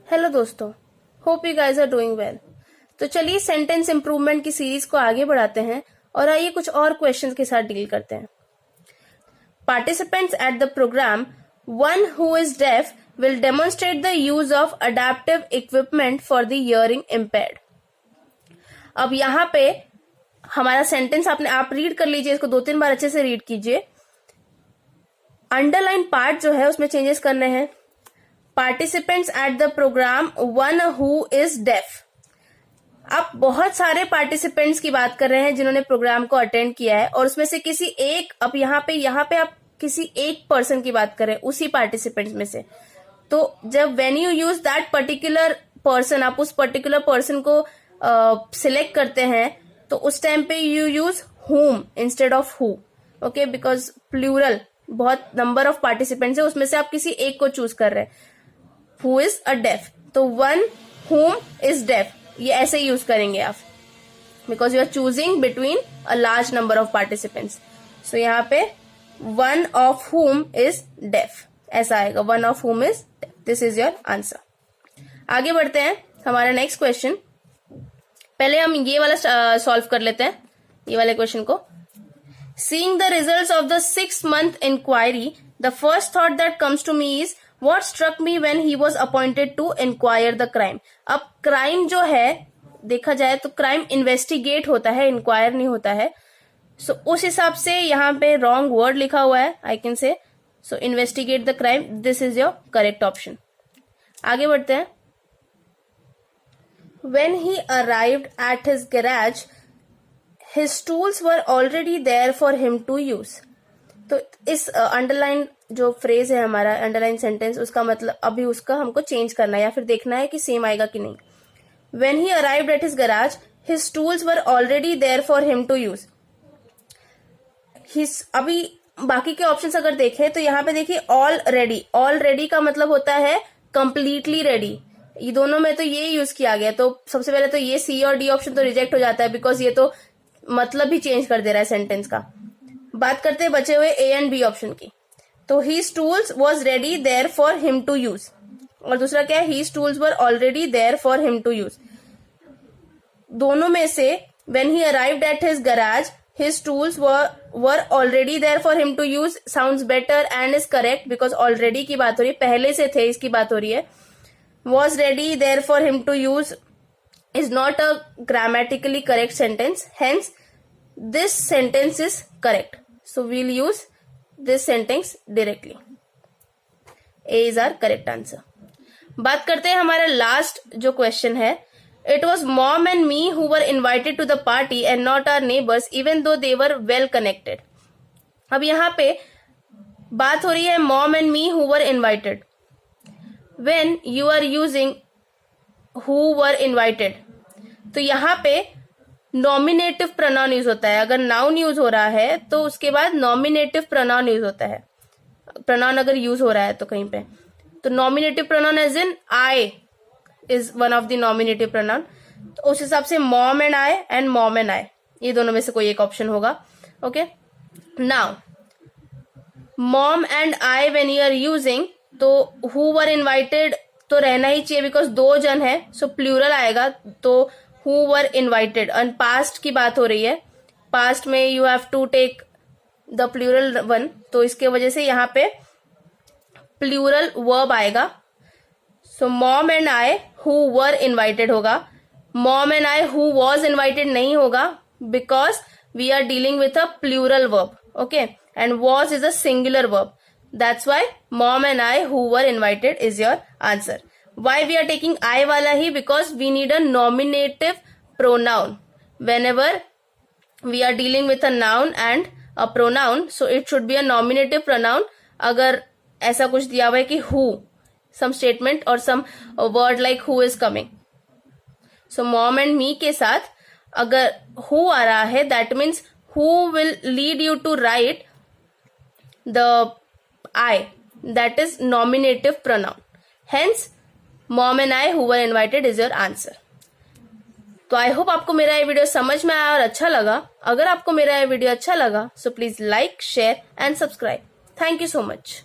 Hello दोस्तों, hope you guys are doing well. तो चलिए सेंटेंस इंप्रूवमेंट की सीरीज को आगे बढ़ाते हैं और आइए कुछ और क्वेश्चंस के साथ डील करते हैं। Participants at the program, one who is deaf will demonstrate the use of adaptive equipment for the hearing impaired. अब यहाँ पे हमारा सेंटेंस आप रीड कर लीजिए, इसको 2-3 बार अच्छे से रीड कीजिए। अंडरलाइन पार्ट जो है उसमें चेंजेस करने हैं। Participants at the program, one who is deaf. आप बहुत सारे पार्टिसिपेंट्स की बात कर रहे हैं जिन्होंने प्रोग्राम को अटेंड किया है और उसमें से किसी एक, अब यहाँ पे आप किसी एक पर्सन की बात कर रहे हैं उसी पार्टिसिपेंट्स में से। तो जब when you use that particular person, आप उस पर्टिकुलर पर्सन को सिलेक्ट करते हैं तो उस टाइम पे you use whom instead of who, okay, because plural बहुत नंबर ऑफ पार्टिसिपेंट्स है, उसमें से आप किसी एक को चूज कर रहे हैं। हु इज अ डेफ, तो वन whom इज डेफ, ये ऐसे यूज करेंगे आप, because you are choosing between a large number of participants. So यहाँ पे one of whom is deaf ऐसा आएगा, one of whom is deaf. This is your answer. आगे बढ़ते हैं, हमारा नेक्स्ट क्वेश्चन। पहले हम ये वाला सॉल्व कर लेते हैं, ये वाले क्वेश्चन को। Seeing the results of the 6-month inquiry, the first thought that comes to me is what struck me when he was appointed to inquire the crime. अब क्राइम जो है देखा जाए तो क्राइम इन्वेस्टिगेट होता है, इंक्वायर नहीं होता है। सो उस हिसाब से यहाँ पे रॉन्ग वर्ड लिखा हुआ है, I can say. So investigate the crime, this is your correct option. आगे बढ़ते हैं। When he arrived at his garage, his tools were already there for him to use. तो इस अंडरलाइन जो फ्रेज है हमारा, अंडरलाइन सेंटेंस, उसका मतलब अभी उसका हमको चेंज करना है या फिर देखना है कि सेम आएगा कि नहीं। When he arrived at his garage, his tools were already there for him to use. अभी बाकी के ऑप्शंस अगर देखें तो यहाँ पे देखिए ऑलरेडी, ऑलरेडी का मतलब होता है कंप्लीटली रेडी। ये दोनों में तो ये यूज किया गया, तो सबसे पहले तो ये सी और डी ऑप्शन तो रिजेक्ट हो जाता है, बिकॉज ये तो मतलब ही चेंज कर दे रहा है सेंटेंस का। बात करते हैं बचे हुए ए एंड बी ऑप्शन की। तो his tools was ready there for him to use, और दूसरा क्या है, his tools were already there for him to use. दोनों में से when he arrived at his garage, his tools were already there for him to use sounds better and is correct, because already की बात हो रही है, पहले से थे इसकी बात हो रही है। was ready there for him to use is not a grammatically correct sentence, hence this sentence is correct. So we'll use this sentence directly. A is our correct answer. बात करते हैं हमारा लास्ट जो क्वेश्चन है। It was mom and me who were invited to the party and not our neighbors, even though they were well connected. अब यहाँ पे बात हो रही है mom and me who were invited. When you are using who were invited, तो यहाँ पे नॉमिनेटिव प्रोनाउन यूज होता है। अगर नाउन यूज हो रहा है तो उसके बाद नॉमिनेटिव प्रोनाउन यूज होता है। प्रोनाउन अगर यूज हो रहा है तो कहीं पे, तो nominative pronoun as in I is one of the nominative pronoun. तो उस हिसाब से mom and I and mom and I, ये दोनों में से कोई एक ऑप्शन होगा। Okay, now mom and I when you are using, तो हु वर इनवाइटेड तो रहना ही चाहिए बिकॉज दो जन है, सो प्लूरल आएगा। तो who were invited, and past की बात हो रही है, पास्ट में you have to take the plural one, तो इसके वजह से यहाँ पे प्लूरल वर्ब आएगा। So mom and I who were invited होगा, mom and I who was invited नहीं होगा, because we are dealing with a plural verb, okay, and was is a singular verb. That's why mom and I who were invited is your answer. Why we are taking I वाला ही? Because we need a nominative pronoun whenever we are dealing with a noun and a pronoun, so it should be a nominative pronoun. अगर ऐसा कुछ दिया हुआ है कि who, some statement or some word like who is coming, so mom and me के साथ अगर who आ रहा है, that means who will lead you to write the I, that is nominative pronoun. Hence mom and I who were invited is your answer. तो तो I hope आपको मेरा ये वीडियो समझ में आया और अच्छा लगा। अगर आपको मेरा ये वीडियो अच्छा लगा so please like, share and subscribe. Thank you so much.